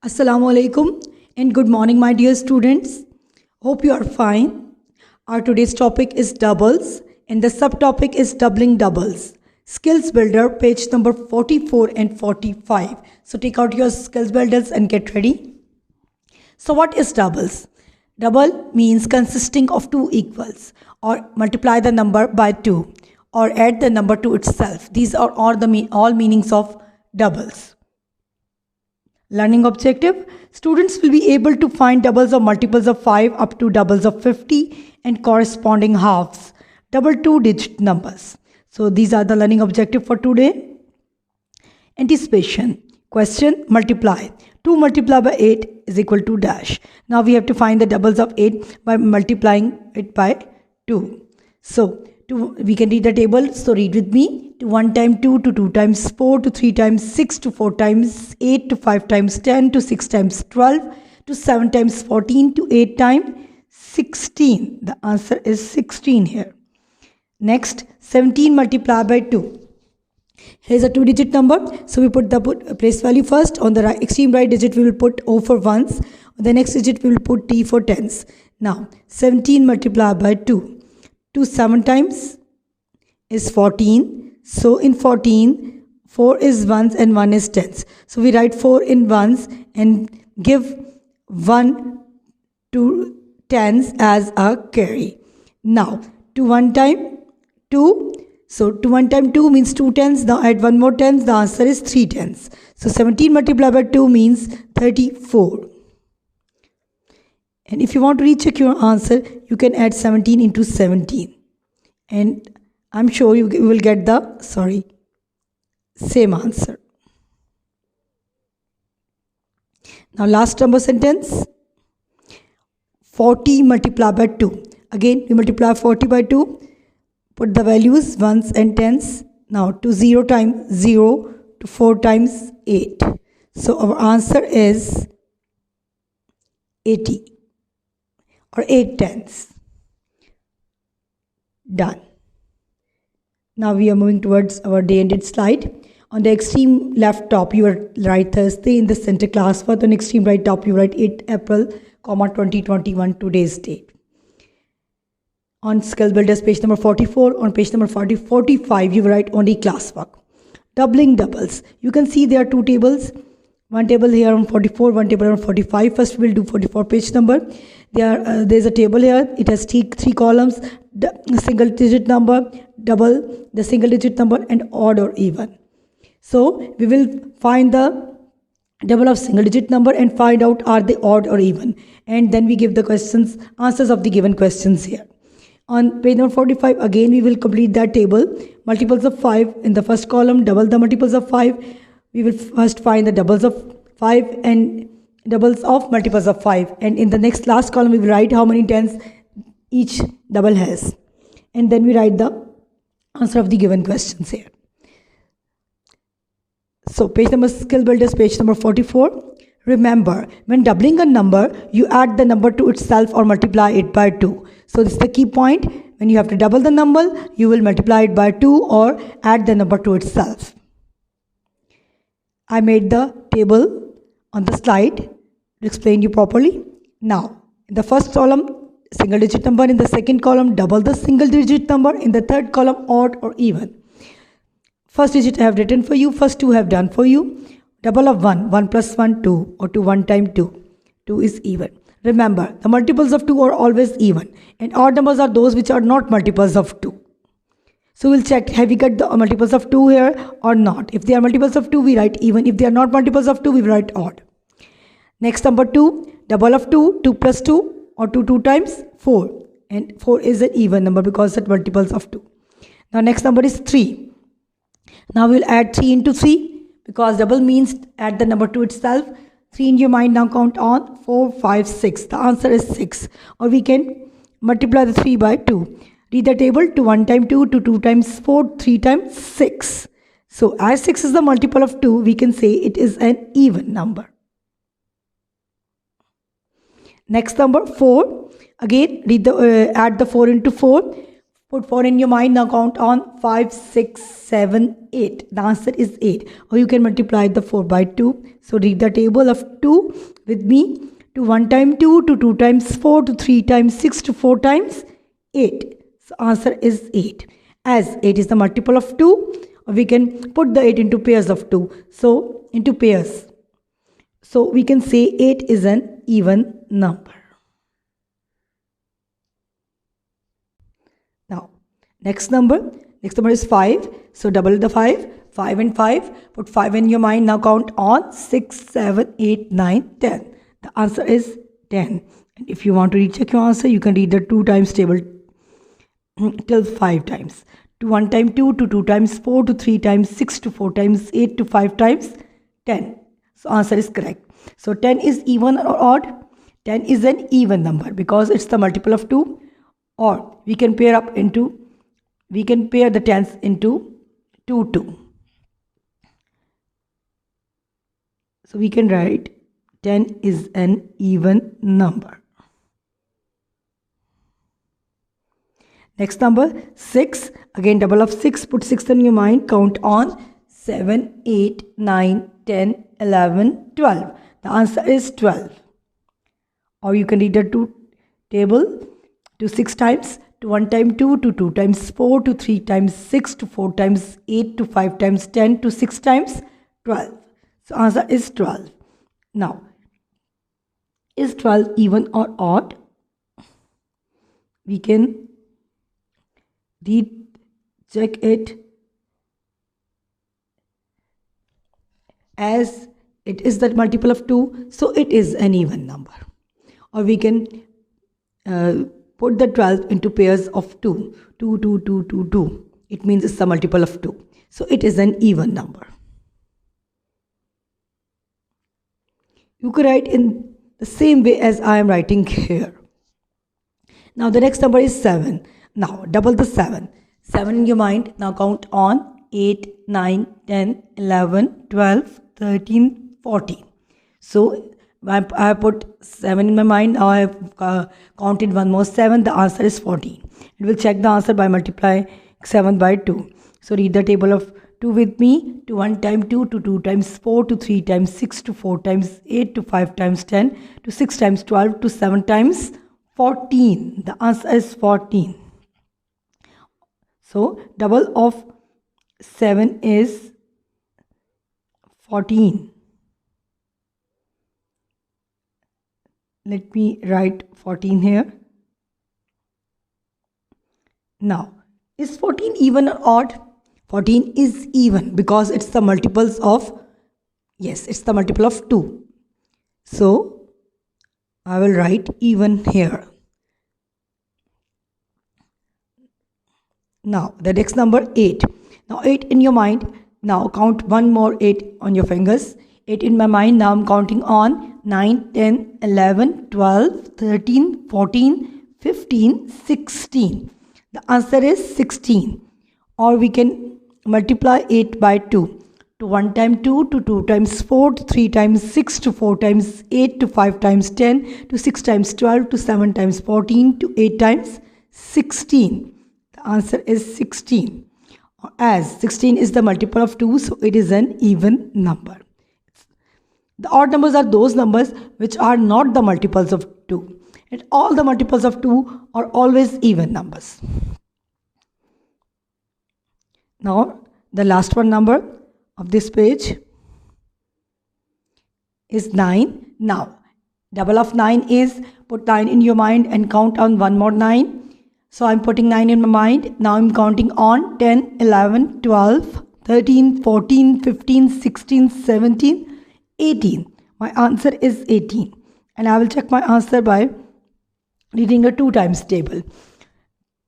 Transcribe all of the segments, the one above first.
Assalamu alaikum and good morning, my dear students. Hope you are fine. Our today's topic is doubles and the subtopic is doubling doubles. Skills Builder, page number 44 and 45. So take out your skills builders and get ready. So what is doubles? Double means consisting of two equals, or multiply the number by 2 or add the number to itself. These are all meanings of doubles. Learning objective: students will be able to find doubles or multiples of 5 up to doubles of 50 and corresponding halves, double two-digit numbers. So these are the learning objective for today. Anticipation question: multiply. 2 multiplied by 8 is equal to dash. Now we have to find the doubles of 8 by multiplying it by 2. So we can read the table. So read with me. To 1 times 2, to 2 times 4, to 3 times 6, to 4 times 8, to 5 times 10, to 6 times 12, to 7 times 14, to 8 times 16. The answer is 16 here. Next, 17 multiplied by 2. Here is a two-digit number. So we put the place value first. On the extreme right digit, we will put O for ones. On the next digit, we will put T for tens. Now, 17 multiplied by 2. 2 7 times is 14. So in 14, 4 is ones and 1 is tens. So we write 4 in ones and give 1 to tens as a carry. Now, to 1 time 2. So to 1 time 2 means 2 tens. Now add 1 more tens. The answer is 3 tens. So 17 multiplied by 2 means 34. And if you want to recheck your answer, you can add 17 into 17. And I'm sure you will get the same answer. Now last number sentence. 40 multiplied by 2. Again, we multiply 40 by 2. Put the values ones and tens. Now to 0 times 0, to 4 times 8. So our answer is 80 or 8 tens. Done. Now we are moving towards our day-ended slide. On the extreme left top, you write Thursday. In the center class work, on extreme right top, you write 8 April, 2021, today's date. On Skill Builders, page number 44. On page number 45, you write only classwork. Doubling doubles. You can see there are two tables. One table here on 44, one table on 45. First, we will do 44 page number. There's a table here. It has three columns. Single digit number, double, the single digit number, and odd or even. So we will find the double of single digit number and find out are they odd or even. And then we give the answers of the given questions here. On page number 45, again we will complete that table. Multiples of 5 in the first column, double the multiples of 5. We will first find the doubles of 5 and doubles of multiples of 5. And in the last column, we will write how many tens each double has. And then we write the answer of the given questions here. So page number Skill Builders, page number 44. Remember, when doubling a number, you add the number to itself or multiply it by 2. So this is the key point. When you have to double the number, you will multiply it by 2 or add the number to itself. I made the table on the slide to explain you properly. Now, in the first column, single digit number. In the second column, double the single digit number. In the third column, odd or even. First digit I have written for you. First two I have done for you. Double of 1. 1 plus 1, 2. Or to 1 times 2. 2 is even. Remember, the multiples of 2 are always even. And odd numbers are those which are not multiples of 2. So we'll check, have we got the multiples of 2 here or not? If they are multiples of 2, we write even. If they are not multiples of 2, we write odd. Next, number 2. Double of 2. 2 plus 2. Or 2 times 4. And 4 is an even number because it's multiples of 2. Now next number is 3. Now we'll add 3 into 3 because double means add the number to itself. 3 in your mind, now count on 4, 5, 6. The answer is 6. Or we can multiply the 3 by 2. Read the table. To 1 times 2, to 2 times 4, 3 times 6. So as 6 is the multiple of 2, we can say it is an even number. Next number 4. Again, add the 4 into 4. Put 4 in your mind. Now count on 5, 6, 7, 8. The answer is 8. Or you can multiply the 4 by 2. So read the table of 2 with me. To 1 times 2, to 2 times 4, to 3 times 6, to 4 times 8. So answer is 8. As 8 is the multiple of 2, we can put the 8 into pairs of 2. So into pairs. So we can say 8 is an even number. Now, next number is 5. So double the 5. 5 and 5. Put 5 in your mind. Now count on 6, 7, 8, 9, 10. The answer is 10. And if you want to recheck your answer, you can read the 2 times table till 5 times. To 1 times 2, to 2 times 4, to 3 times 6, to 4 times 8, to 5 times 10. So answer is correct. So 10 is even or odd? 10 is an even number because it's the multiple of 2. Or we can pair the tens into 2, 2. So we can write 10 is an even number. Next number 6. Again double of 6. Put 6 in your mind. Count on 7, 8, 9, 10, 11, 12. The answer is 12. Or you can read the 2 table to 6 times. To 1 times 2, to 2 times 4, to 3 times 6, to 4 times 8, to 5 times 10, to 6 times 12. So answer is 12. Now, is 12 even or odd? We can check it as it is the multiple of 2, so it is an even number. Or we can put the 12 into pairs of 2. 2, 2, 2, 2, 2. It means it's the multiple of 2. So it is an even number. You could write in the same way as I am writing here. Now the next number is 7. Now double the 7. 7 in your mind. Now count on 8, 9, 10, 11, 12, 13, 14. So I put 7 in my mind. Now I have counted one more 7. The answer is 14. And we'll check the answer by multiplying 7 by 2. So read the table of 2 with me. To 1 times 2, to 2 times 4, to 3 times 6, to 4 times 8, to 5 times 10, to 6 times 12, to 7 times 14. The answer is 14. So double of 7 is 14. Let me write 14 here. Now, is 14 even or odd? 14 is even because it's the multiples of, yes, it's the multiple of 2. So, I will write even here. Now, the next number 8. Now, 8 in your mind. Now, count one more 8 on your fingers. 8 in my mind. Now, I'm counting on 9, 10, 11, 12, 13, 14, 15, 16. The answer is 16. Or we can multiply 8 by 2. To 1 times 2, to 2 times 4, to 3 times 6, to 4 times 8, to 5 times 10, to 6 times 12, to 7 times 14, to 8 times 16. The answer is 16. As 16 is the multiple of 2, so it is an even number. The odd numbers are those numbers which are not the multiples of 2. And all the multiples of 2 are always even numbers. Now, the last one number of this page is 9. Now, double of 9 is, put 9 in your mind and count on one more 9. So, I'm putting 9 in my mind. Now, I'm counting on 10, 11, 12, 13, 14, 15, 16, 17, 18. My answer is 18. And I will check my answer by reading a 2 times table.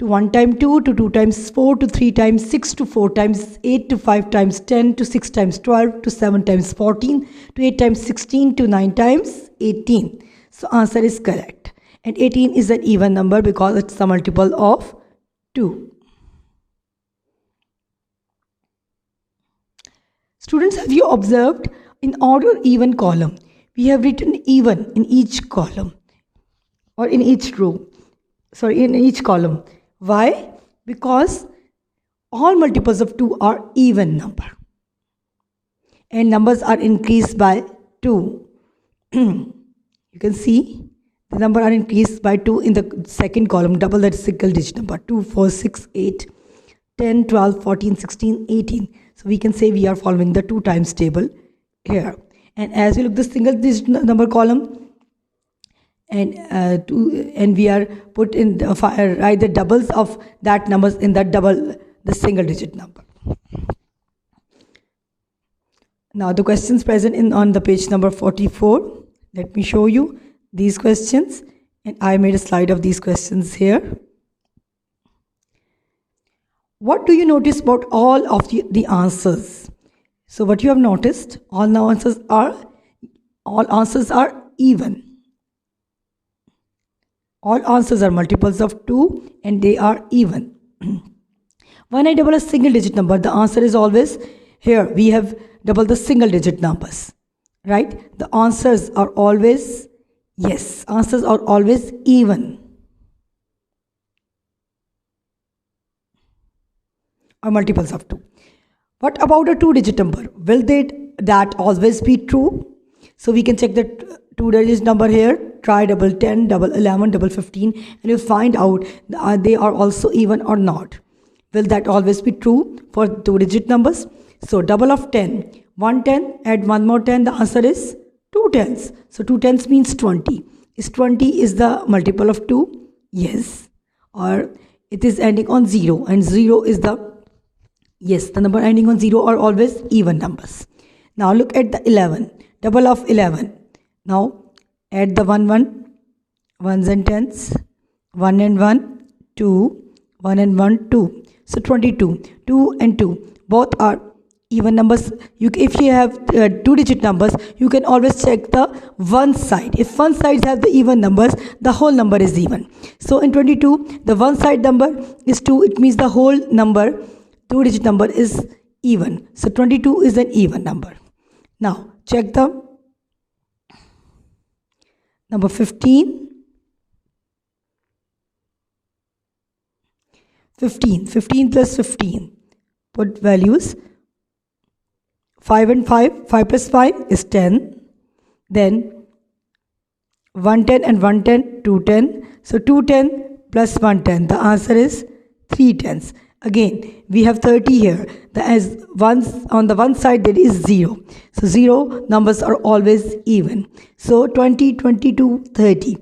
To 1 times 2, to 2 times 4, to 3 times 6, to 4 times 8, to 5 times 10, to 6 times 12, to 7 times 14, to 8 times 16, to 9 times 18. So answer is correct. And 18 is an even number because it's the multiple of 2. Students, have you observed in odd or even column, we have written even in each column or in each row, in each column. Why? Because all multiples of 2 are even number. And numbers are increased by 2. You can see the number are increased by 2 in the second column, double that single digit number. 2, 4, 6, 8, 10, 12, 14, 16, 18. So we can say we are following the 2 times table here. And as we look the single digit number column, and we are put in the write the doubles of that numbers in that double the single digit number. Now the questions present in on the page number 44. Let me show you these questions, and I made a slide of these questions here. What do you notice about all of the answers? So what you have noticed, all answers are even. All answers are multiples of 2 and they are even. When I double a single digit number, the answer is always here. We have doubled the single digit numbers, right? The answers are always, yes, answers are always even. Or multiples of 2. What about a 2 digit number? Will that always be true? So we can check the 2 digit number here. Try double 10, double 11, double 15, and you'll find out they are also even or not. Will that always be true for 2 digit numbers? So double of 10, 1 10, add 1 more 10, the answer is 2 tens. So 2 tens means 20. Is 20 is the multiple of 2? Yes. Or it is ending on 0, and 0 is the, yes, the number ending on 0 are always even numbers. Now look at the 11, double of 11. Now add the 1 1, ones and tens, 1 and 1, 2, 1 and 1, 2. So 22, 2 and 2, both are even numbers. If you have 2 digit numbers, you can always check the one side. If one side has the even numbers, the whole number is even. So in 22, the one side number is 2, it means the whole number, 2 digit number is even. So 22 is an even number. Now check the number 15. 15 plus 15. Put values. 5 and 5. 5 plus 5 is 10. Then 110 and 110, 210. So 210 plus 110. The answer is 3 tens. Again, we have 30 here. On the one side there is 0. So 0 numbers are always even. So 20, 22, 30.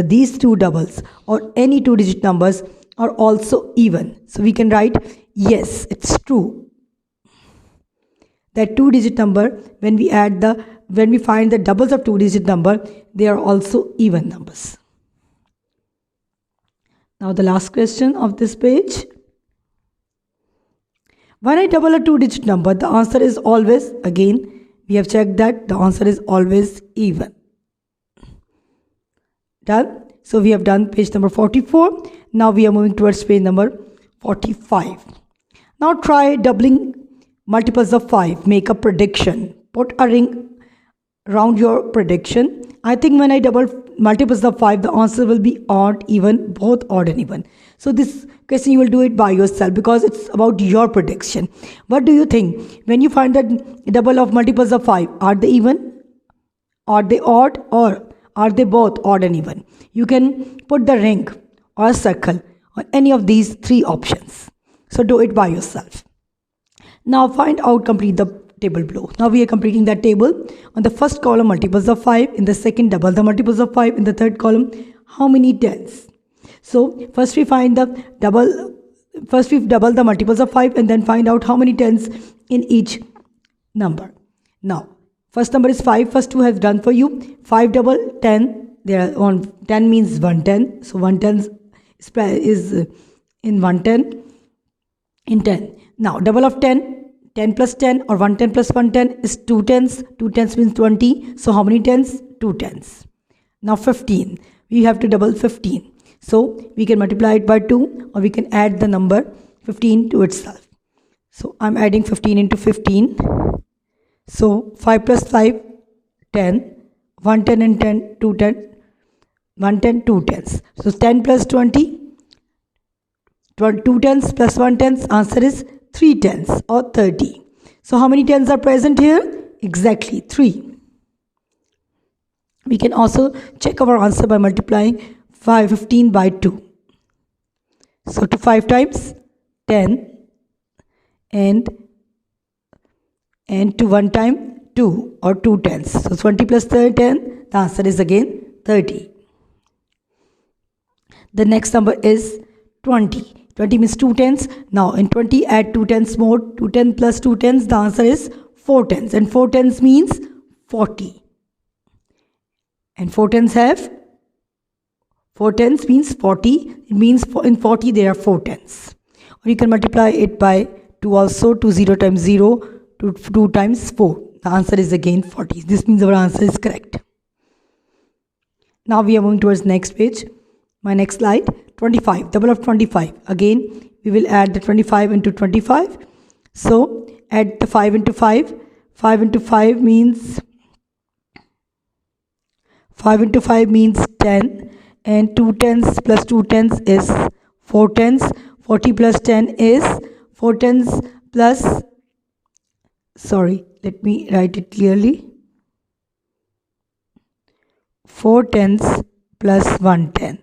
These two doubles or any 2 digit numbers are also even. So we can write, yes, it's true that 2 digit number, when we find the doubles of 2 digit number, they are also even numbers. Now the last question of this page. When I double a 2 digit number, the answer is always, again, we have checked that the answer is always even. Done? So we have done page number 44. Now we are moving towards page number 45. Now try doubling multiples of 5. Make a prediction. Put a ring around your prediction. I think when I double multiples of 5, the answer will be odd, even, both odd and even. So this question you will do it by yourself because it's about your prediction. What do you think? When you find that double of multiples of 5, are they even? Are they odd, or are they both odd and even? You can put the ring or a circle on any of these 3 options. So do it by yourself. Now find out, complete the table below. Now we are completing that table. On the first column, multiples of 5. In the second, double the multiples of 5. In the third column, how many tens? So first we double the multiples of 5 and then find out how many tens in each number. Now first number is 5. First 2 have done for you. 5 double 10. There are on 10 means 110. So 110 is in 110 in 10. Now double of 10. 10 plus 10 or 110 plus 110 is 2 tens. 2 tens means 20. So how many tens? 2 tens. Now 15. We have to double 15. So we can multiply it by 2 or we can add the number 15 to itself. So I'm adding 15 into 15. So 5 plus 5, 10. 110 and 10, 210. 110, 2 tens. So 10 plus 20, 2 tens plus 1 tens, answer is 3 tens or 30. So how many tens are present here? Exactly 3. We can also check our answer by multiplying 15 by 2. So to 5 times 10 and to 1 time 2 or 2 tens. So 20 plus 10, the answer is again 30. The next number is 20. 20 means 2 tens. Now in 20 add 2 tens more. 2 tens plus 2 tens, the answer is 4 tens. And 4 tens means 40. And 4 tens means 40. It means in 40 there are 4 tens. Or you can multiply it by 2 also. 2 0 times 0 to 2 times 4. The answer is again 40. This means our answer is correct. Now we are moving towards next page. My next slide. 25. Double of 25. Again we will add the 25 into 25. So add the 5 into 5. 5 into 5 means 10, and 2 tens plus 2 tens is 4 tens. 40 plus 10 is 4 tens plus, sorry, let me write it clearly. 4 tens plus 1 ten.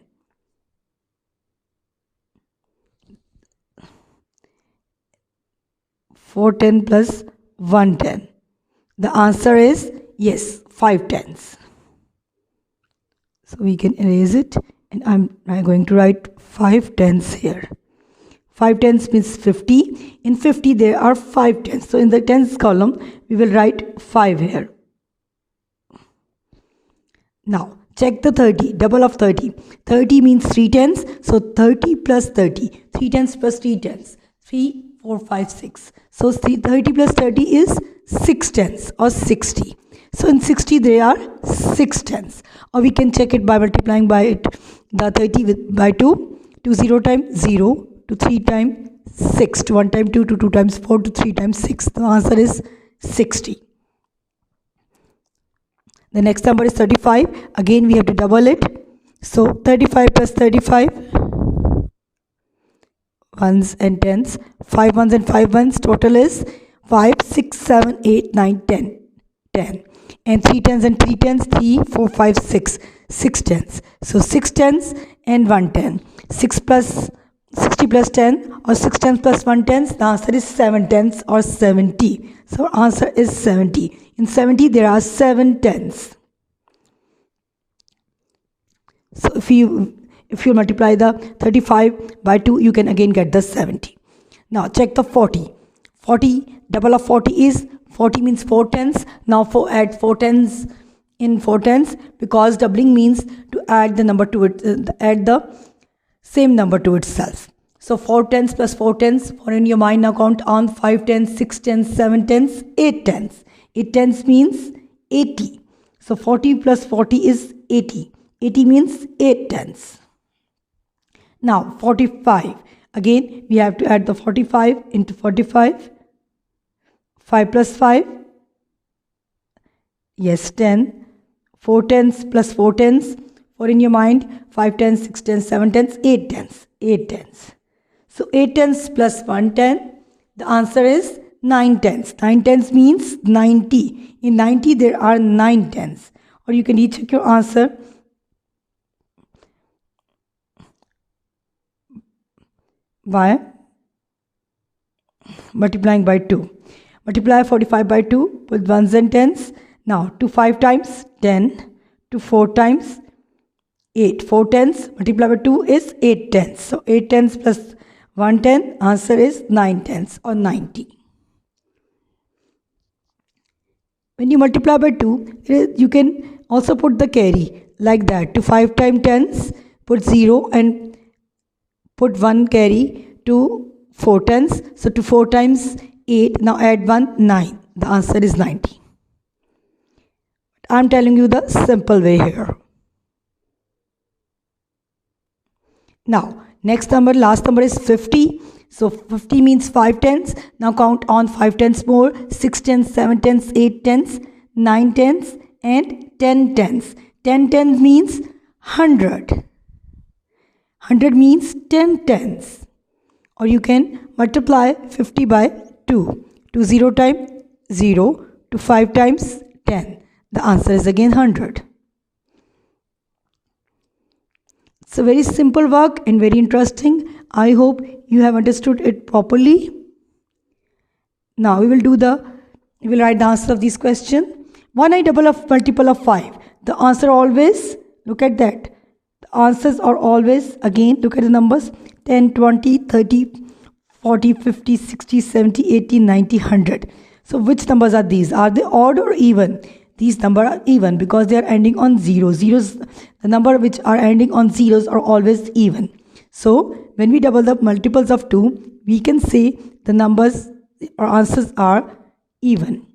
4 10 plus 1 10. The answer is yes, 5 tens. So we can erase it, and I'm going to write 5 tens here. 5 tens means 50. In 50 there are 5 tens. So in the tens column we will write 5 here. Now check the 30. Double of 30. 30 means 3 tens. So 30 plus 30. 3 tens plus 3 tens. 3, 4, 5, 6. So 30 plus 30 is 6 tens or 60. So in 60 there are 6 tens. Or we can check it by multiplying by it, the 30 by 2. 2 0 times 0 to 3 times 6 to 1 times 2 to 2 times 4 to 3 times 6. The answer is 60. The next number is 35. Again we have to double it. So 35 plus 35. Ones and tens. 5 ones and 5 ones. Total is 5, 6, 7, 8, 9, 10. 10. And 3 tens and 3 tens. 3, 4, 5, 6. 6 tens. So 6 tens and 1 10. 6 plus 60 plus 10 or 6 tens plus 1 tens. The answer is 7 tens or 70. So answer is 70. In 70 there are 7 tens. So if you multiply the 35 by 2, you can again get the 70. Now check the 40. 40, double of 40 is 40 means 4 tens. Now add 4 tens in 4 tens, because doubling means to add the number to it, add the same number to itself. So 4 tens plus 4 tens. For in your mind now count on 5 tens, 6 tens, 7 tens, 8 tens. 8 tens means 80. So 40 plus 40 is 80. 80 means 8 tens. Now 45. Again we have to add the 45 into 45. 5 plus 5. Yes, 10. 4 tens plus 4 tens. For in your mind 5 tens, 6 tens, 7 tens, 8 tens. 8 tens. So 8 tens plus 1 10. The answer is 9 tens. 9 tens means 90. In 90 there are 9 tens. Or you can recheck your answer by multiplying by 2. Multiply 45 by 2 with ones and tens. Now to 5 times 10, to 4 times 8. 4 tens multiplied by 2 is 8 tens. So 8 tens plus 1 10, answer is 9 tens or 90. When you multiply by 2, you can also put the carry like that. To 5 times tens, put 0 and put 1 carry to 4 tens. So to 4 times 8, now add 1, 9. The answer is 90. I am telling you the simple way here. Now next number, last number is 50. So 50 means 5 tens. Now count on 5 tens more. 6 tens, 7 tens, 8 tens, 9 tens and 10 tens. 10 tens means 100. 100 means 10 tens. or you can multiply 50 by 2. To 0 times 0, to 5 times 10. The answer is again 100. It's a very simple work and very interesting. I hope you have understood it properly. Now we will write the answer of this question. 1i double of multiple of 5. The answer always, look at that. The answers are always, again, look at the numbers. 10, 20, 30, 40, 50, 60, 70, 80, 90, 100. So which numbers are these? Are they odd or even? These numbers are even because they are ending on zeros. The number which are ending on zeros are always even. So when we double the multiples of 2, we can say the numbers or answers are even.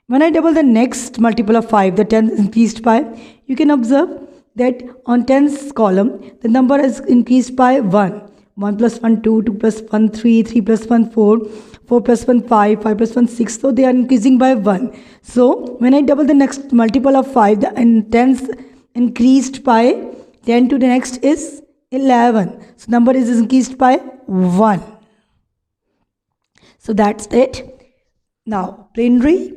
When I double the next multiple of 5, the 10 is increased by, you can observe that on 10's column, the number is increased by 1. 1 plus 1, 2, 2 plus 1, 3, 3 plus 1, 4, 4 plus 1, 5, 5 plus 1, 6. So they are increasing by 1. So when I double the next multiple of 5, the 10's increased by 10 to the next is 11. So number is increased by 1. So that's it. Now plenary,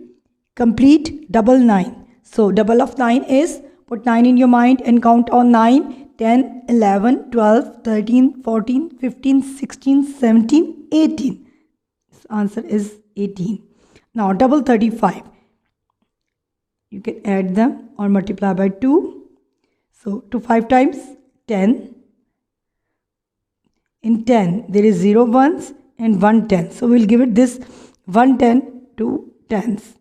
complete, double 9. So double of 9 is, put 9 in your mind and count on 9. 10, 11, 12, 13, 14, 15, 16, 17, 18. This answer is 18. Now double 35. You can add them or multiply by 2. So to 5 times 10. In 10 there is 0 ones and 1 10. So we'll give it this 1 10 to 10's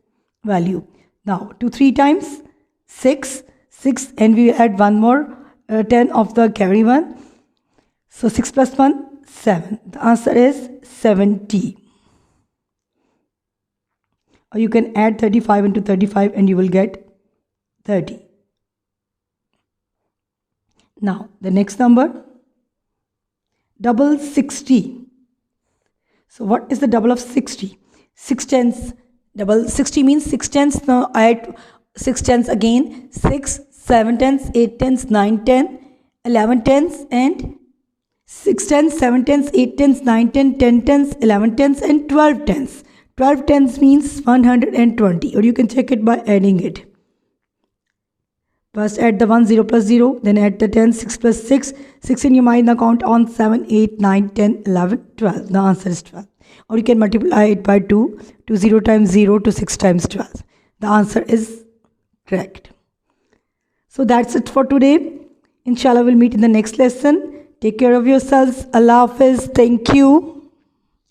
value. Now to 3 times 6 and we add one more 10 of the carry one. So 6 plus 1, 7. The answer is 70. Or you can add 35 into 35 and you will get 30. Now the next number, double 60. So what is the double of 60? 6 tens. Double 60 means 6 tens. Now add 6 tens again. 6, 7 tens, 8 tens, 9 tens, 11 tens and 6 tens, 7 tens, 8 tens, 9 tens, 10 tens, 11 tens and 12 tens. 12 tens means 120, or you can check it by adding it. First add the 1, 0 plus 0, then add the 10, 6 plus 6. 6 in your mind, now count on 7, 8, 9, 10, 11, 12. The answer is 12. Or you can multiply it by 2 to 0 times 0 to 6 times 12. The answer is correct. So that's it for today. Inshallah, we'll meet in the next lesson. Take care of yourselves. Allah Hafiz. Thank you.